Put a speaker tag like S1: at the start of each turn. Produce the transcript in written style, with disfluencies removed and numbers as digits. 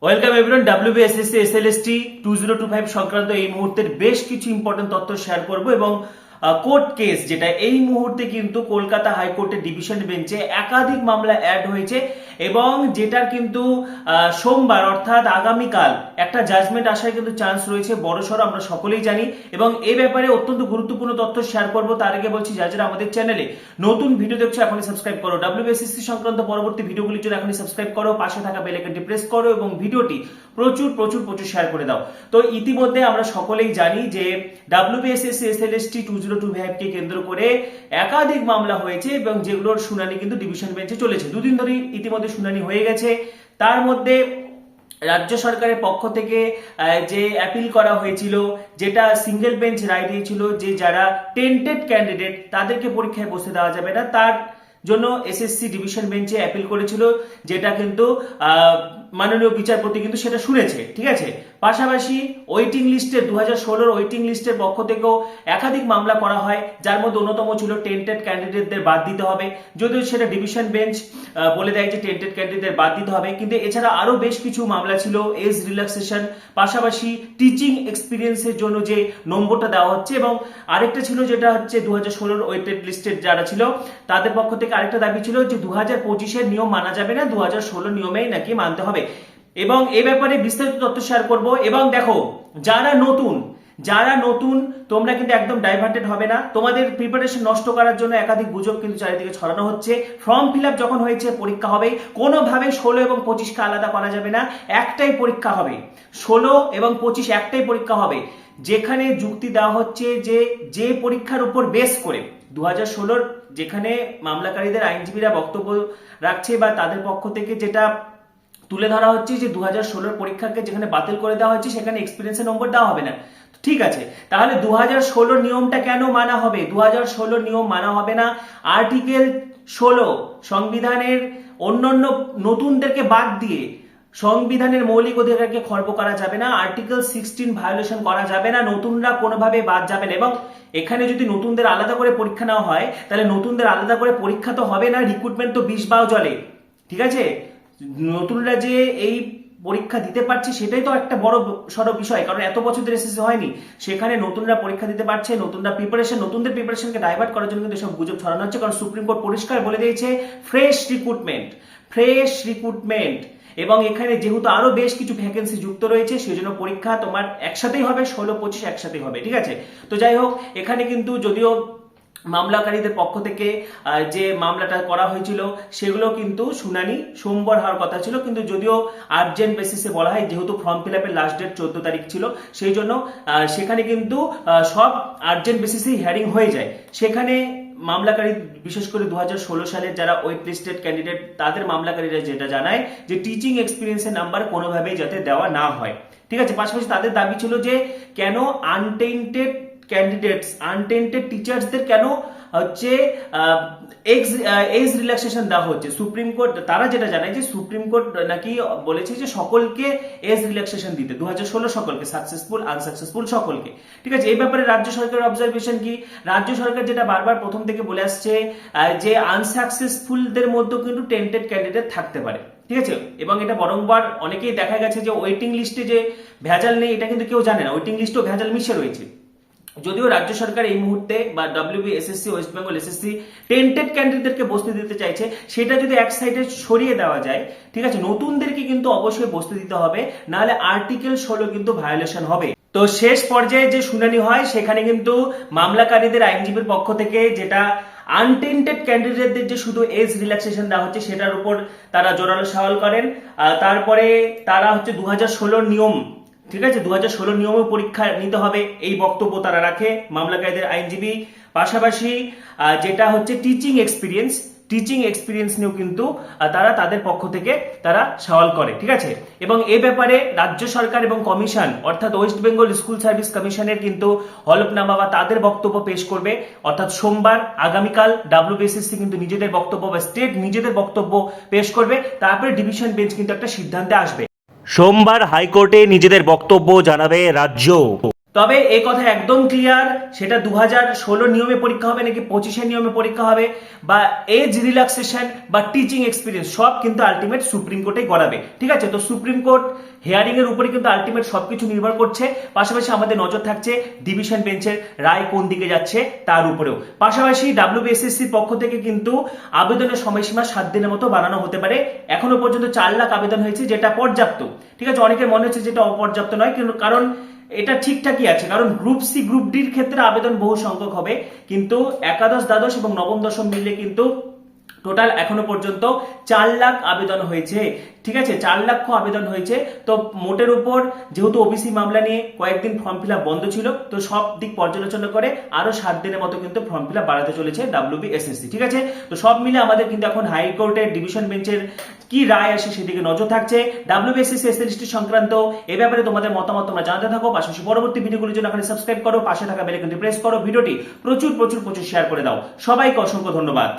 S1: Welcome everyone. WBSSC SLST 2025 সংক্রান্ত এই মুহূর্তের বেশ কিছু ইম্পর্টেন্ট তথ্য শেয়ার করব এবং কোর্ট কেস যেটা এই মুহূর্তে কিন্তু কলকাতা হাইকোর্টের ডিভিশন বেঞ্চে একাধিক মামলা অ্যাড হয়েছে এবং যেটার কিন্তু সোমবার অর্থাৎ আগামীকাল একটা জাজমেন্ট আসার কিন্তু চান্স রয়েছে বড়সড়, আমরা সকলেই জানি। এবং এই ব্যাপারে অত্যন্ত গুরুত্বপূর্ণ তথ্য শেয়ার করব। তার আগে বলছি, যারা আমাদের চ্যানেলে নতুন ভিডিও দেখছো এখনই সাবস্ক্রাইব করো, ডাব্লিউবিএসএসসি সংক্রান্ত পরবর্তী ভিডিওগুলির জন্য এখনই সাবস্ক্রাইব করো, পাশে থাকা বেল আইকনটি প্রেস করো এবং ভিডিওটি প্রচুর প্রচুর প্রচুর শেয়ার করে দাও। তো ইতিমধ্যে আমরা সকলেই জানি যে ডাব্লিউবিএসএসসি এসএলএসটি 2025 কে কেন্দ্র করে একাধিক মামলা হয়েছে এবং যেগুলোর শুনানি কিন্তু ডিভিশন বেঞ্চে চলেছে। দুদিন ধরে ইতিমধ্যে শুনানি হয়ে গেছে। তার মধ্যে রাজ্য সরকারের পক্ষ থেকে যে অ্যাপিল করা হয়েছিল, যেটা সিঙ্গেল বেঞ্চ রায় দিয়েছিল যে যারা টেন্টেড ক্যান্ডিডেট তাদেরকে পরীক্ষায় বসতে দেওয়া যাবে না, তার জন্য এসএসসি ডিভিশন বেঞ্চে অ্যাপিল করেছিল, যেটা কিন্তু মাননীয় বিচারপতি কিন্তু সেটা শুনেছে। ঠিক আছে, পাশাপাশি ওয়েটিং লিস্টের 2016 ওয়েটিং লিস্টের পক্ষ থেকেও একাধিক মামলা করা হয়, যার মধ্যে অন্যতম ছিল টেন্টেড ক্যান্ডিডেটদের বাদ দিতে হবে। যদিও সেটা ডিভিশন বেঞ্চ বলে দেয় যে টেন্টেড ক্যান্ডিডেটদের বাদ দিতে হবে, কিন্তু এছাড়া আরো বেশ কিছু মামলা ছিল, এজ রিল্যাক্সেশন, পাশাপাশি টিচিং এক্সপিরিয়েন্সের জন্য যে নম্বরটা দেওয়া হচ্ছে, এবং আরেকটা ছিল যেটা হচ্ছে 2016 ওয়েটেড লিস্টের যারা ছিল তাদের পক্ষ থেকে আরেকটা দাবি ছিল যে 2025-এর নিয়ম মানা যাবে না, 2016 নিয়মেই নাকি মানতে হবে। এবং এই ব্যাপারে বিস্তারিত তথ্য শেয়ার করব। এবং দেখো, যারা নতুন তোমরা কিন্তু একদম ডাইভার্টেড হবে না। তোমাদের প্রিপারেশন নষ্ট করার জন্য একাধিক গুজব কিন্তু চারিদিকে ছড়ানো হচ্ছে। ফর্ম ফিল আপ যখন হয়েছে পরীক্ষা হবে, কোনোভাবে 16 এবং 25কে আলাদা করা যাবে না, একটাই পরীক্ষা হবে। 16 এবং 25 একটাই পরীক্ষা হবে। যেখানে যুক্তি দেওয়া হচ্ছে যে পরীক্ষার উপর বেস করে 2016 যেখানে মামলাকারীদের আইনজীবীরা বক্তব্য রাখছে বা তাদের পক্ষ থেকে যেটা তুলে ধরা হচ্ছে যে 2016 পরীক্ষাকে যেখানে বাতিল করে দেওয়া হচ্ছে সেখানে এক্সপিরিয়েন্সের নম্বর দেওয়া হবে না। ঠিক আছে, তাহলে 2016 নিয়মটা কেন মানা হবে? 2016 নিয়ম মানা হবে না। আর্টিকেল 16 সংবিধানের অন্যান্য নতুনদেরকে বাদ দিয়ে সংবিধানের মৌলিক অধিকারকে খর্ব করা যাবে না, আর্টিকেল 16 ভায়োলেশন করা যাবে না, নতুনরা কোনোভাবে বাদ যাবে না। এবং এখানে যদি নতুনদের আলাদা করে পরীক্ষা নেওয়া হয় তাহলে নতুনদের আলাদা করে পরীক্ষা তো হবে না, রিক্রুটমেন্ট তো 20 বাও চলে। ঠিক আছে, নতুনরা যে এই পরীক্ষা দিতে পারছে সেটাই তো একটা বড় সড় বিষয়, কারণ এত বছর ধরে এসএসসি হয়নি, সেখানে নতুনরা পরীক্ষা দিতে পারছে, নতুনদের প্রিপারেশনকে ডাইভার্ট করার জন্য কিন্তু সব গুজব ছড়ানো হচ্ছে। কারণ সুপ্রিম কোর্ট পরিষ্কার বলে দিয়েছে ফ্রেশ রিক্রুটমেন্ট। এবং এখানে যেহেতু আরো বেশ কিছু ভ্যাকেন্সি যুক্ত রয়েছে, সেই জন্য পরীক্ষা তোমার একসাথেই হবে, 16-25 একসাথেই হবে। ঠিক আছে, তো যাই হোক, এখানে কিন্তু যদিও মামলাকারীদের পক্ষ থেকে যে মামলাটা করা হয়েছিল সেগুলো কিন্তু শুনানি সোমবার হওয়ার কথা ছিল, কিন্তু যদিও আর্জেন্ট বেসিসে বলা হয়, যেহেতু ফর্ম ফিল আপের লাস্ট ডেট 14 তারিখ ছিল, সেই জন্য সেখানে কিন্তু সব আর্জেন্ট বেসিসেই হিয়ারিং হয়ে যায়। সেখানে মামলাকারী বিশেষ করে 2016 সালের যারা ওয়েট লিস্টেড ক্যান্ডিডেট তাদের মামলাকারীরা যেটা জানায় যে টিচিং এক্সপিরিয়েন্সের নাম্বার কোনোভাবেই যাতে দেওয়া না হয়। ঠিক আছে, পাশাপাশি তাদের দাবি ছিল যে কেন আনটেন্টেড টিচার্সদের কেন হচ্ছে এজ রিল্যাক্সেশন দেওয়া হচ্ছে। সুপ্রিম কোর্ট তারা যেটা জানায় যে সুপ্রিম কোর্ট নাকি বলেছে যে সকলকে এজ রিল্যাক্সেশন দিতে, 2016 সকলকে, সাকসেসফুল আনসাকসেসফুল সকলকে। ঠিক আছে, এই ব্যাপারে রাজ্য সরকারের অবজারভেশন কি? রাজ্য সরকার যেটা বারবার প্রথম থেকে বলে আসছে যে আনসাকসেসফুলদের মধ্যে কিন্তু টেন্টেড ক্যান্ডিডেট থাকতে পারে। ঠিক আছে, এবং এটা বরংবার অনেকেই দেখা গেছে যে ওয়েটিং লিস্টে যে ভেজাল নেই এটা কিন্তু কেউ জানে না, ওয়েটিং লিস্টেও ভেজাল মিশে রয়েছে। যদিও রাজ্য সরকার এই মুহূর্তে বা WBSSC West Bengal SSC tainted ক্যান্ডিডেটদেরকে বসতে দিতে চাইছে, সেটা যদি এক সাইডে সরিয়ে দেওয়া যায়, ঠিক আছে, নতুনদেরকে কিন্তু অবশ্যই বসতে দিতে হবে, নাহলে আর্টিকেল 16 কিন্তু ভায়োলেশন হবে। তো শেষ পর্যায়ে যে শুনানি হয় সেখানে কিন্তু মামলাকারীদের আইনজীবীর পক্ষ থেকে যেটা আনটেন্টেড ক্যান্ডিডেটদের যে শুধু এজ রিল্যাক্সেশন দেওয়া হচ্ছে সেটার উপর তারা জোরালো সওয়াল করেন। তারপরে তারা হচ্ছে 2016 নিয়ম, ঠিক আছে, 2016 নিয়মে পরীক্ষা নিতে হবে, এই বক্তব্য তারা রাখে মামলাকারীদের আইনজীবী। পাশাপাশি যেটা হচ্ছে টিচিং এক্সপিরিয়েন্স নিয়েও কিন্তু তারা তাদের পক্ষ থেকে তারা সওয়াল করে। ঠিক আছে, এবং এই ব্যাপারে রাজ্য সরকার এবং কমিশন অর্থাৎ ওয়েস্ট বেঙ্গল স্কুল সার্ভিস কমিশনের কিন্তু হলফনামা বা তাদের বক্তব্য পেশ করবে, অর্থাৎ সোমবার আগামীকাল ডাব্লিউবিএসএসসি কিন্তু নিজেদের বক্তব্য বা স্টেট নিজেদের বক্তব্য পেশ করবে, তারপরে ডিভিশন বেঞ্চ কিন্তু একটা সিদ্ধান্তে আসবে। সোমবার হাইকোর্টে নিজেদের বক্তব্য জানাবে রাজ্য। তবে এই কথা একদম ক্লিয়ার, সেটা 2016 নিয়মে পরীক্ষা হবে নাকি 25-এর নিয়মে পরীক্ষা হবে, বা এজ রিল্যাক্সেশন বা টিচিং এক্সপিরিয়েন্স, সব কিন্তু আলটিমেট সুপ্রিম কোর্টেই করাবে। ঠিক আছে, তো সুপ্রিম কোর্ট হিয়ারিং এর উপরে কিন্তু আলটিমেট সবকিছু নির্ভর করছে। পাশাপাশি আমাদের নজর থাকছে ডিভিশন বেঞ্চের রায় কোন দিকে যাচ্ছে তার উপরেও। পাশাপাশি WBSSC পক্ষ থেকে কিন্তু আবেদনের সময়সীমা 7 দিনের মতো বাড়ানো হতে পারে। এখনো পর্যন্ত 4 লাখ আবেদন হয়েছে, যেটা পর্যাপ্ত। ঠিক আছে, অনেকের মনে হচ্ছে যেটা অপর্যাপ্ত নয়, কিন্তু কারণ এটা ঠিকঠাকই আছে, কারণ গ্রুপ সি গ্রুপ ডির ক্ষেত্রে আবেদন বহু সংখ্যক হবে, কিন্তু একাদশ দ্বাদশ এবং নবম দশম মিলে কিন্তু টোটাল এখনো পর্যন্ত 4 লাখ আবেদন হয়েছে। ঠিক আছে, 4 লক্ষ আবেদন হয়েছে। তো মোটের উপর যেহেতু ওবিসি মামলা নিয়ে কয়েকদিন ফর্ম ফিল বন্ধ ছিল, তো সব দিক পর্যালোচনা করে আরো 7 দিনের মতো কিন্তু ফর্ম ফিল বাড়াতে চলেছে WBSSC। ঠিক আছে, তো সব মিলে আমাদের কিন্তু এখন হাইকোর্টের ডিভিশন বেঞ্চের কি রায় আসে সেদিকে নজর থাকছে। WBSSC SLST সংক্রান্ত এ ব্যাপারে তোমাদের মতামত তোমরা জানাতে থাকো। পাশাপাশি পরবর্তী ভিডিওগুলোর জন্য এখানে সাবস্ক্রাইব করো, পাশে থাকা বেল আইকনটি প্রেস করো, ভিডিওটি প্রচুর প্রচুর প্রচুর শেয়ার করে দাও। সবাইকে অসংখ্য ধন্যবাদ।